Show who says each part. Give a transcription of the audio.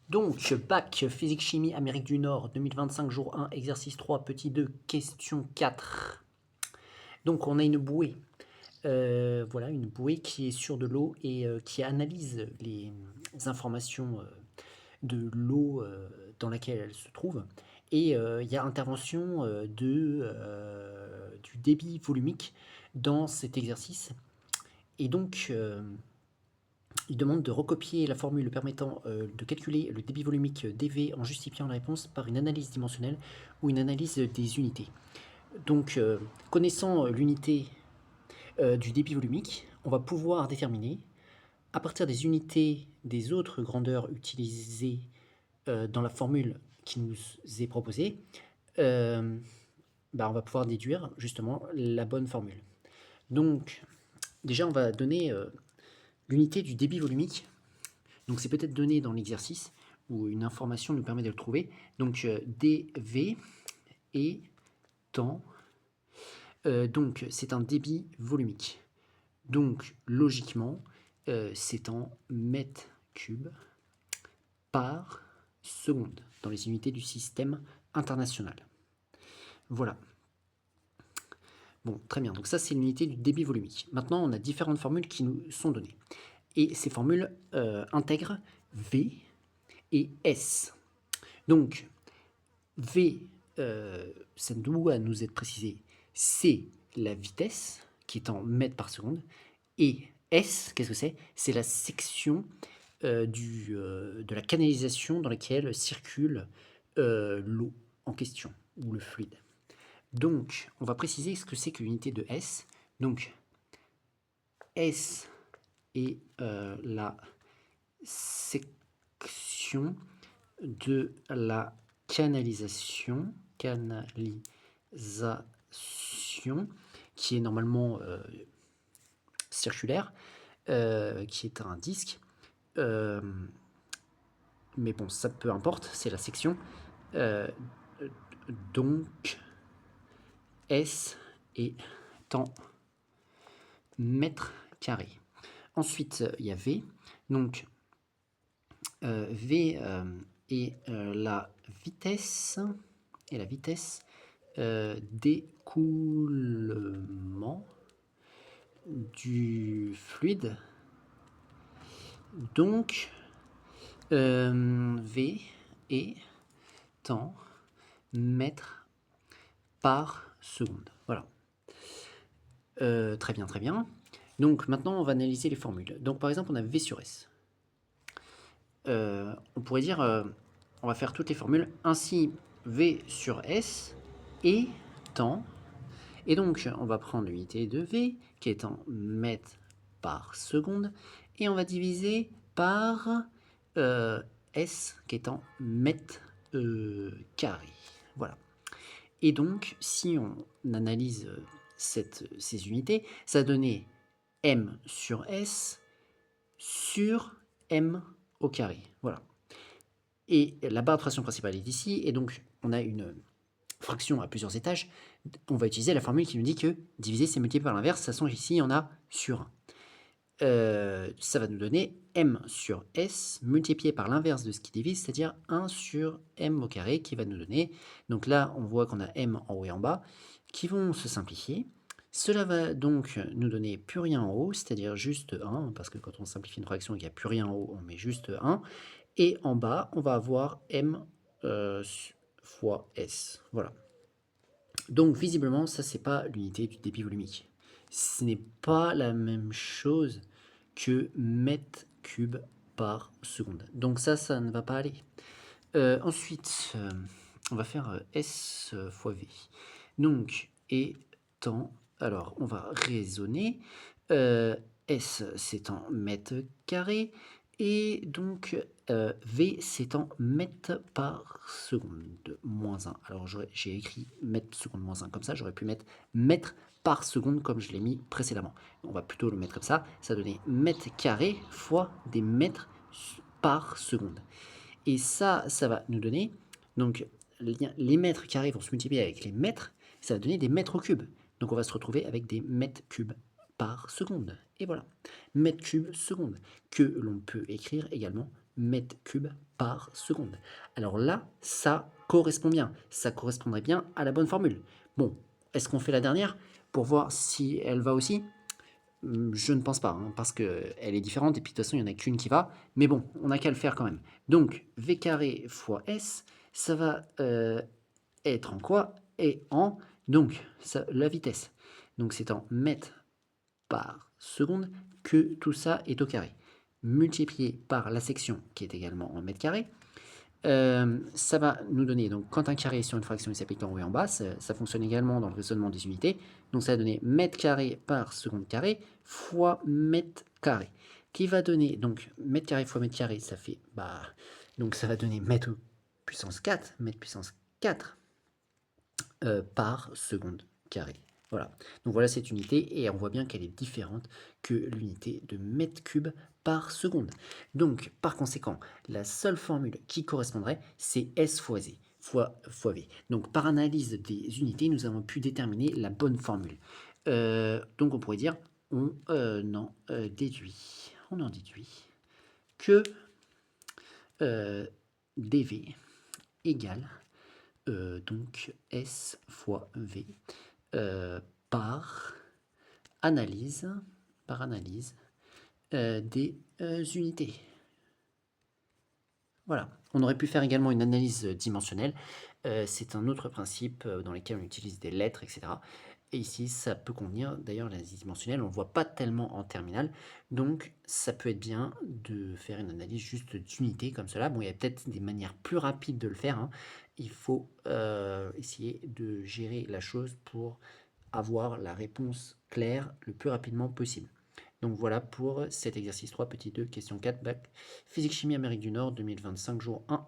Speaker 1: Donc, bac, physique chimie, Amérique du Nord, 2025, jour 1, exercice 3, petit 2, question 4. Donc, on a une bouée. Voilà, une bouée qui est sur de l'eau et qui analyse les informations de l'eau dans laquelle elle se trouve. Et il y a intervention du débit volumique dans cet exercice. Et donc, il demande de recopier la formule permettant de calculer le débit volumique dV en justifiant la réponse par une analyse dimensionnelle ou une analyse des unités. Donc, connaissant l'unité du débit volumique, on va pouvoir déterminer, à partir des unités des autres grandeurs utilisées dans la formule qui nous est proposée, on va pouvoir déduire justement la bonne formule. Donc, déjà, on va donner l'unité du débit volumique. Donc, c'est peut-être donné dans l'exercice où une information nous permet de le trouver. Donc, dV étant... donc, c'est un débit volumique. Donc, logiquement, c'est en mètres cubes par seconde dans les unités du système international. Voilà. Bon, très bien. Donc ça, c'est l'unité du débit volumique. Maintenant, on a différentes formules qui nous sont données. Et ces formules intègrent V et S. Donc, V, ça doit nous être précisé, c'est la vitesse, qui est en mètres par seconde. Et S, qu'est-ce que c'est? C'est la section de la canalisation dans laquelle circule l'eau en question, ou le fluide. Donc, on va préciser ce que c'est que l'unité de S. Donc, S est la section de la canalisation, qui est normalement circulaire, qui est un disque. Mais bon, ça peu importe, c'est la section. Donc, S est en mètres carrés. Ensuite, il y a V. Donc, V est la vitesse d'écoulement du fluide. Donc, V est en mètres par seconde. Voilà. Très bien, très bien. Donc maintenant, on va analyser les formules. Donc par exemple, on a V sur S. On pourrait dire, on va faire toutes les formules. Ainsi, V sur S est en... Et donc, on va prendre l'unité de V, qui est en mètres par seconde, et on va diviser par S, qui est en mètres carrés. Voilà. Et donc, si on analyse ces unités, ça va donner M sur S sur M au carré. Voilà. Et la barre de fraction principale est ici, et donc on a une fraction à plusieurs étages. On va utiliser la formule qui nous dit que diviser c'est multiplier par l'inverse. De toute façon, ici, il y en a sur 1. Ça va nous donner M sur S multiplié par l'inverse de ce qui divise, c'est-à-dire 1 sur M au carré, qui va nous donner, donc là on voit qu'on a M en haut et en bas, qui vont se simplifier. Cela va donc nous donner plus rien en haut, c'est-à-dire juste 1, parce que quand on simplifie une fraction et qu'il n'y a plus rien en haut, on met juste 1. Et en bas, on va avoir M fois S. Voilà. Donc visiblement, ça c'est pas l'unité du débit volumique. Ce n'est pas la même chose que mètres cubes par seconde. Donc ça ne va pas aller. Ensuite, on va faire S fois V. Donc, étant... Alors, on va raisonner. S, c'est en mètres carrés. Et donc, V, c'est en mètres par seconde moins 1. Alors, j'ai écrit mètres seconde moins 1 comme ça. J'aurais pu mettre mètres par seconde comme je l'ai mis précédemment. On va plutôt le mettre comme ça. Ça va donner mètres carrés fois des mètres par seconde. Et ça va nous donner, donc les mètres carrés vont se multiplier avec les mètres, ça va donner des mètres au cube. Donc on va se retrouver avec des mètres cubes par seconde. Et voilà, mètres cubes seconde, que l'on peut écrire également mètres cubes par seconde. Alors là, ça correspond bien. Ça correspondrait bien à la bonne formule. Bon, est-ce qu'on fait la dernière pour voir si elle va aussi? Je ne pense pas, hein, parce qu'elle est différente et puis de toute façon, il n'y en a qu'une qui va. Mais bon, on n'a qu'à le faire quand même. Donc, V carré fois S, ça va être en quoi? Et en, donc, la vitesse. Donc, c'est en mètres par seconde que tout ça est au carré. Multiplié par la section qui est également en mètres carrés. Ça va nous donner, donc quand un carré est sur une fraction, il s'applique en haut et en bas. Ça fonctionne également dans le raisonnement des unités. Donc ça va donner mètre carré par seconde carré fois mètre carré. Qui va donner, donc mètre carré fois mètre carré, ça fait, donc ça va donner mètre puissance 4, mètre puissance 4 par seconde carré. Voilà, donc voilà cette unité et on voit bien qu'elle est différente que l'unité de mètre cube par seconde. Donc par conséquent, la seule formule qui correspondrait, c'est S fois Z, fois V. Donc par analyse des unités, nous avons pu déterminer la bonne formule. Donc on pourrait dire, on en déduit que dV égale donc S fois V par analyse des unités. Voilà. On aurait pu faire également une analyse dimensionnelle. C'est un autre principe dans lequel on utilise des lettres, etc. Et ici, ça peut convenir. D'ailleurs, l'analyse dimensionnelle, on ne voit pas tellement en terminale. Donc, ça peut être bien de faire une analyse juste d'unités comme cela. Bon, il y a peut-être des manières plus rapides de le faire, hein. Il faut essayer de gérer la chose pour avoir la réponse claire le plus rapidement possible. Donc voilà pour cet exercice 3, petit 2, question 4, bac, physique chimie Amérique du Nord, 2025, jour 1.